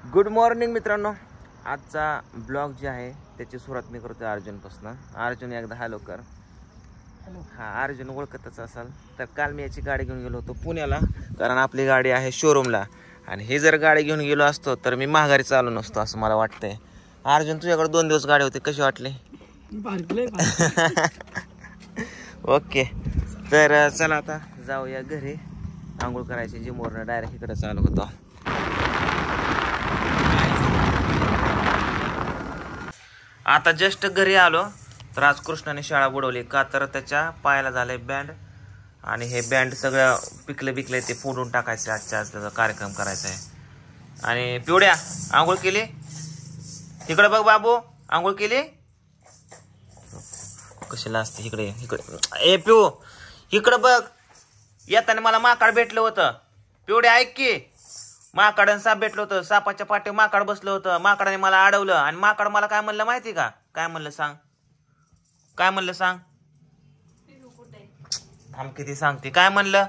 Good morning मित्रांनो. आजचा blog जे आहे त्याची सुरुवात मी करतो अर्जुनपासून. अर्जुन एकदा हॅलो कर. हा, अर्जुन ओळखतच असाल तर काल मी याची गाडी घेऊन गेलो होतो पुण्याला, कारण आपली गाडी आहे शोरूमला. आणि ही जर गाडी घेऊन गेलो असतो तर मी माघारी चालू नसतो असं मला वाटतंय. अर्जुन, तुझ्याकडे 2 दिवस गाडी होती, कशी वाटली? ओके, तर चला आता जाऊया घरी. आंघोळ करायची, जिमवरनं डायरेक्ट इकडे चालू होतो. आता जस्ट घरी आलो तर आज कृष्णाने शाळा बुडवली. का तर त्याच्या पायाला झालंय बँड, आणि हे बँड सगळं पिकले ते फोडून टाकायचे. आज त्याचा कार्यक्रम करायचा आहे. आणि पिवड्या, आंघोळ केली? इकडे बघ बाबू, आंघोळ केली? कशाला असते इकडे इकडे. ए पिऊ, इकडे बघ. येताना मला माकड भेटलं होतं. पिवड्या ऐक की, माकड आणि साप भेटलं होतं. सापाच्या पाठी माकड बसलं होतं. माकडाने मला अडवलं आणि माकड मला काय म्हणलं माहिती का? काय म्हणलं सांग? काय म्हणलं सांग? थांब, किती सांगते. काय म्हणलं?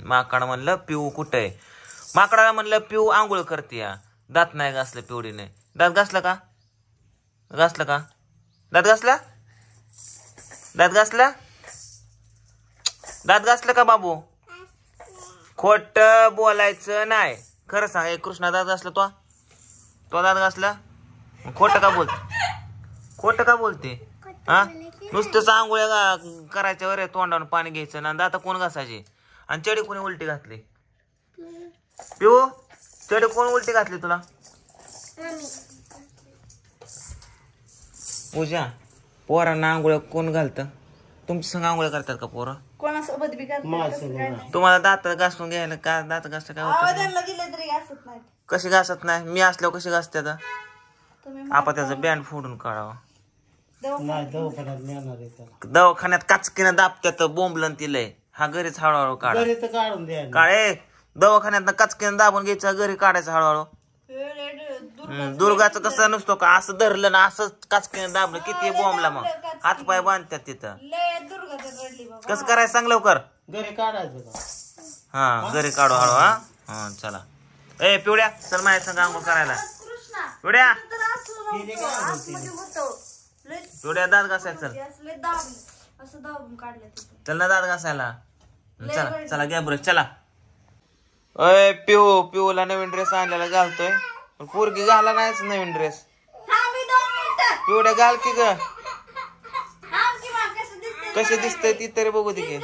माकड म्हणलं पिऊ कुठे? माकडाला म्हणलं पिऊ आंघोळ करते. दात नाही घासलं पिवडीने. दात घासलं का? घासलं का? दात घासला? दात घासला? दात घासलं का बाबू? खोट बोलायचं नाही, खरं सांग. कृष्णा दात घासला? तो दात घासला? खोट का बोलते? खोट का बोलते? हा, नुसतंच आंघोळ्या करायच्या वर तोंडावर पाणी घ्यायचं ना. दाता कोण घासायची? आणि चडी कोणी उलटी घातली? पिऊ, चडी कोण उलटी घातली तुला? पूजा, पोरांना आंघोळ कोण घालतं? तुमच्या संग आंघोळ करतात का पोरं? कोणासोबत बी तुम्हाला दात घासून घ्यायला का? दात घासतं काय होतं? कशी घासत नाही? मी असल्यावर कशी घासते? आपण त्याचं बँड फोडून काढावं. दवाखान्यात काचकीनं दाबत्यात, बोंबलन तिलय. हा घरीच हळूहळू काढा. काढे दवाखान्यात काचकीनं दाबून घ्यायचं, घरी काढायचं हळूहळू. दुर्गाचं कसं नसतो का? असं धरलं ना, असं काचकीनं दाबलं किती बोंबला, मग हातपाय बांधतात तिथं. कसं करायचं सांग लवकर. घरी काढायचं. हा, घरी काढू हळू. हा, चला. ए पिवड्या, चल माझ्या संग आंघोळ करायला. पिवड्या, पिवड्या दात घासायचं. चल ना दात घासायला. चला चला, घ्या ब्रश, चला. अय पिऊला नवीन ड्रेस आणलेला घालतोय. पोरगी घाला नाहीच नवीन ड्रेस. पिवड्या घाल की ग. कसे दिसतंय ती तरी बघू दे की.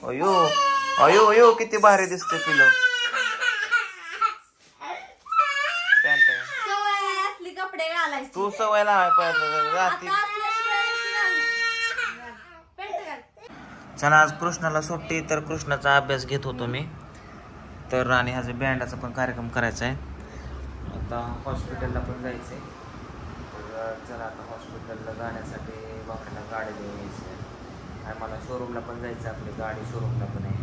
अयो अयो अयो, किती भारी दिसते पिलो. कपडे घालायचे तू सवय लावाय पाहिजे रात्री. चला, आज कृष्णाला सुट्टी, तर कृष्णाचा अभ्यास घेत होतो मी. तर आणि ह्याचा बँडाचा पण कार्यक्रम करायचा आहे. आता हॉस्पिटलला पण जायचं आहे. तर चला, आता हॉस्पिटलला जाण्यासाठी बापऱ्याला गाडी घेऊन यायची आहे. आणि मला शोरूमला पण जायचं. आपली गाडी शोरूमला पण आहे,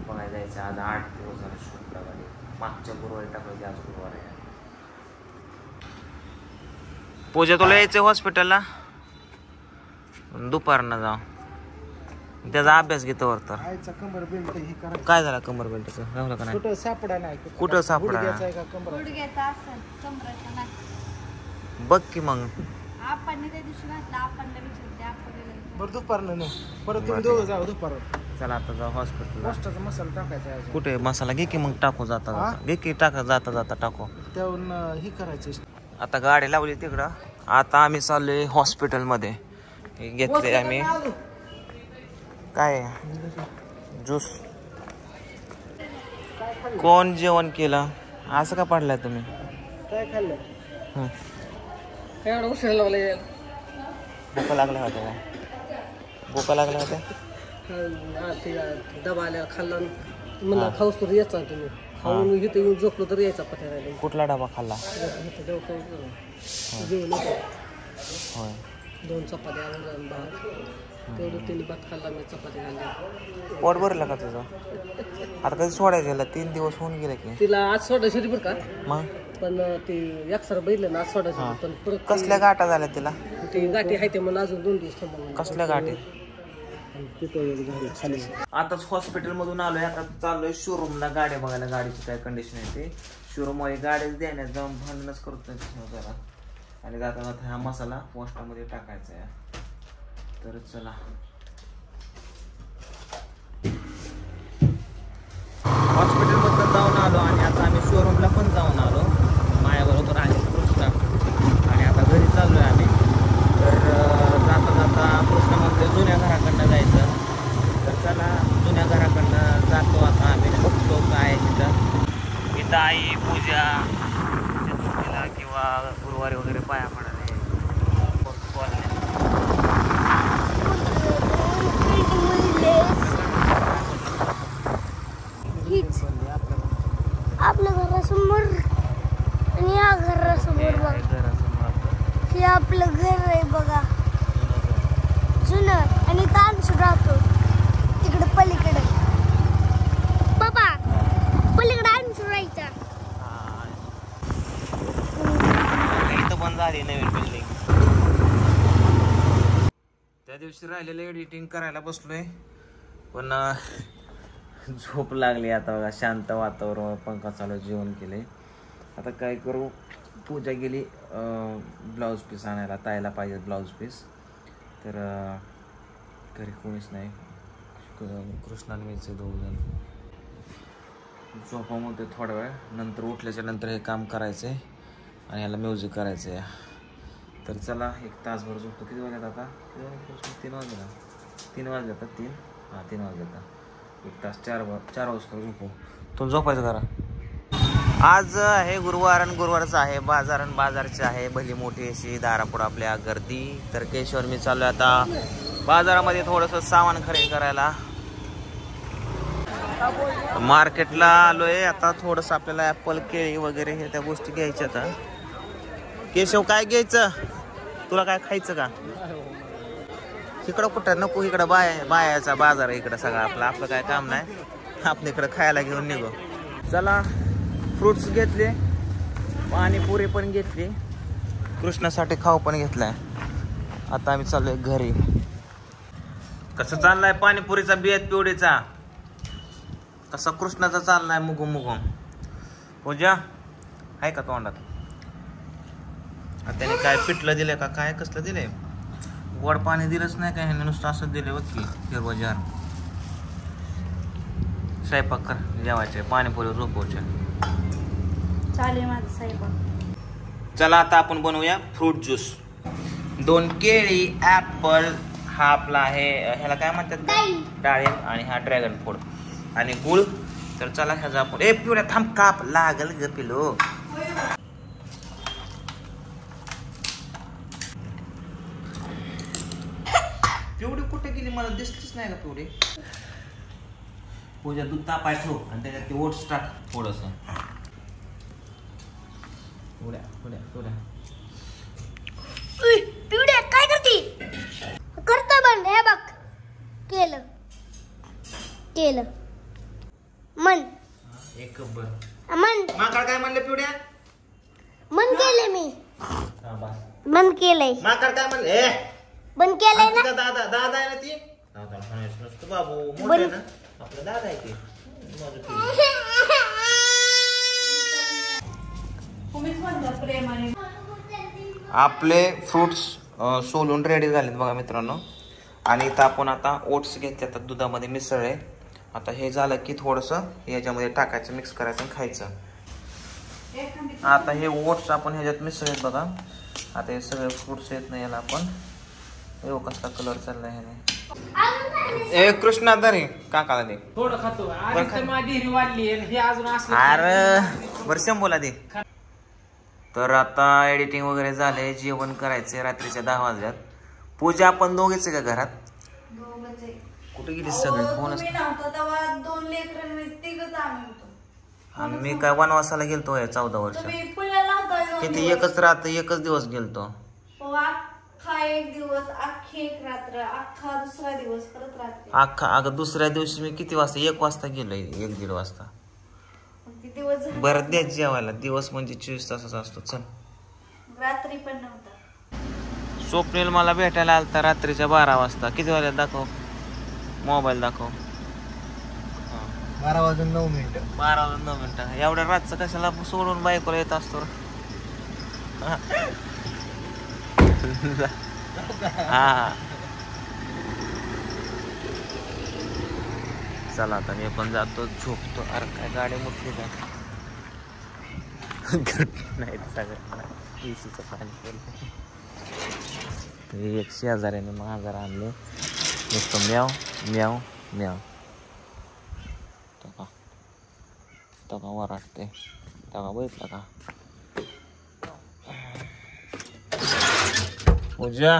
बघायला जायचं. आज 8 दिवस झाले शोरूमला गाडी. मागच्या गुरुवारी टाकायची, आज गुरुवार आहे. पूजा, तुला यायचं हॉस्पिटलला? दुपारनं जाऊ. त्याचा अभ्यास घेतो वर. तर काय झालं कंबर बेल्टचं? राहुल का नाही? सापडा नाही. कुठं सापडा? बघ की मग. दुपारनं परत तुम्ही दोघं जाऊ दुपार. चला आता जाऊ हॉस्पिटलला. मस्टाचा मसाला टाकायचा आहे. कुठे मसाला? घे की मग टाकू जाता जाता. घे की जाता जाता टाकू. त्यावरून ही करायची. आता गाडी लावली तिकडं. आता आम्ही चाललोय हॉस्पिटलमध्ये. घेतले आम्ही काय ज्यूस. कोण जेवण केलं? असं का पाडलाय तुम्ही? काय खाल्लं? भुका लागल्या होत्या का? भुका लागल्या होत्या. डबा आल्या खाल्ला म्हणलं खाऊस तर यायचा तुम्ही. खाऊन इथे येऊन झोपलो तर यायचा पत्या. कुठला डबा खाल्ला? होय. 2 चपात्या तेवढं 3 भात खाल्ला मी. चपाती खाल्ली. पोट भरलं का तुझं? आता कधी सोडायचं? 3 दिवस होऊन गेले की. तिला आज सोडायची होती बरं का, मग पण ती एक्सरा बघितलं ना आज सोडायची. पण परत कसल्या गाठा झाल्या तिला? ती गाठी आहे ते म्हणून अजून 2 दिवस थांबा. कसल्या गाठी? आताच हॉस्पिटल मधून आलोय. आता चाललोय शोरूमला गाड्या बघायला, गाडीची काय कंडिशन आहे ते. शोरूम मध्ये गाड्याच देण्यात जाऊन भांडणच करतोय जरा. आणि जाताना हा मसाला पोस्टामध्ये टाकायचा आहे. तर चला हॉस्पिटल मधून जाऊन आलो आणि आता आम्ही शोरूमला पण जाऊन आलो. माझ्याबरोबर आहे कृष्णा आणि आता घरी चाललोय आम्ही. तर जाता जाता कृष्णा म्हणतोय जुन्या घराकडनं जायचं. तर चला जुन्या घराकडनं जातो आता आम्ही. बघतो काय तिथं. इथं आई पूजा चतुर्थीला किंवा गुरुवारी वगैरे पाया पडायला आपल्या घरासमोर आणि या घरासमोर बघा. हे आपलं घर आहे बघा, जुनं. आणि तांश राहतो तिकडे पलीकडे. बाबा पलीकडे अंश राहायचा. इथं पण झाली नवीन बिल्डिंग. त्या दिवशी राहिलेलं एडिटिंग करायला बसलोय पण झोप लागली. आता बघा शांत वातावरण, पंखा चालू, जेवण केले. आता काय करू, पूजा गेली ब्लाऊज पीस आणायला. ताईला पाहिजे ब्लाऊज पीस. तर घरी कोणीच नाही, कृष्णाला मिळचे 2 जण. झोपामध्ये थोडा वेळ, नंतर उठल्याच्या नंतर हे काम करायचं आहे आणि ह्याला म्युझिक करायचं आहे. तर चला 1 तासभर झोपतो. किती वाजल्यात आता? 3 वाजले. 3 वाजले आता. 3 वाजले आता. 1 तास 4 वाजता झोपू. तो झोपायचं करा. आज आहे गुरुवार आणि गुरुवारचं आहे बाजार आणि बाजारची आहे भली मोठी अशी दारापुढं आपल्या गर्दी. तर केशवर मी चाललो आता बाजारामध्ये थोडंसं सामान खरेदी करायला. मार्केटला आलोय आता. थोडंसं आपल्याला ॲपल, केळी वगैरे हे त्या गोष्टी घ्यायच्या. आता केशव काय घ्यायचं तुला? काय खायचं का? इकडं कुठं नको, इकडं बायाचा बाजार आहे इकडं सगळं. आपलं काय काम नाही. आपण इकडं खायला घेऊन निघू. चला फ्रुट्स घेतले, पाणीपुरी पण घेतली, कृष्णासाठी खाऊ पण घेतलाय. आता आम्ही चाललोय घरी. कसं चाललाय पाणीपुरीचा बियत पिवडीचा? कसा कृष्णाचा चाललाय मुगून मुगून? पूजा आहे का तोंडात? त्याने काय पिठलं दिलंय का काय? कसलं दिलंय? गोड पाणी दिलंच नाही काय, ह्याने नुसतं असं दिलंय बघ की हिरवं. स्वयंपाक कर, जेवायचे, पाणीपुरी झोपवायचे. चालेल माझं स्वयंपाक. चला आता आपण बनवूया फ्रूट ज्यूस. 2 केळी, ऍपल, हा आपला आहे ह्याला काय म्हणतात डाळिंब, आणि हा ड्रॅगन फ्रूट आणि गुळ. तर चला ह्याचा आपण पिवळ्या थांब काप लागल ग पिलो. पिवडी कुठे गेली? मला दिसलीच नाही का पिवडी. पूजा दूध तापाय ठेव आणि त्याच्यात ते ओट्स टाक थोडस. पिवड्या काय करते? करतो बंद. हे बघ केलं मन एक बर मन माकड काय म्हणले पिवड्या? मन केले मी. हा बस. बंद केलंय. माकड काय म्हणले? बंद केलंय ना. दादा आहे ना ती? दादा म्हणायचं नसतं बाबू, मोठे ना आपलं दादा आहे ते. आपले फ्रुट्स सोलून रेडी झालेत बघा मित्रांनो. आणि इथं आपण आता ओट्स घेतले, आता दुधामध्ये मिसळले. आता हे झालं की थोडंसं याच्यामध्ये टाकायचं, मिक्स करायचं आणि खायचं. आता हे ओट्स आपण ह्याच्यात मिसळलेत बघा. आता हे सगळे फ्रुट्स येत नाही याला आपण. कसला कलर चाललाय ह्याने. ए कृष्णा तरी काकाला दे थोडं खातो. अरे बरं शंभूला दे. तर आता एडिटिंग वगैरे झालंय, जेवण करायचंय. रात्रीच्या 10 वाजल्यात. पूजा आपण दोघेच आहे का घरात? कुठे गेली सगळे? कोणच आणि मी काय वनवासाला गेलतो 14 वर्ष. किती एकच रात एकच दिवस गेलतो. एक दिवस अख्खी एक रात्र, अख्खा दुसरा दिवस परत रात्री. अख्खा अगं दुसऱ्या दिवशी मी किती वाजता? 1 वाजता गेलोय, 1-1:30 वाजता. बरं द्या जेवायला. दिवस म्हणजे 24 तासाचा असतो. चल रात्री पण नव्हता. स्वप्नील मला भेटायला आलता रात्रीच्या 12 वाजता. किती वाजता दाखव? मोबाईल दाखव. 12:09 12:09 एवढ्या रातचं कशाला सोडून बायकोला येत असतो. हा चला आता मी पण जातो झोपतो. अरे काय गाडी मोठी का नाही सगळं एसीचं पाणी केलं. एक शेजाऱ्याने महाजार आणले नुसतं म्याव म्याव म्याव. तका वराटते तका बघितलं का पूजा.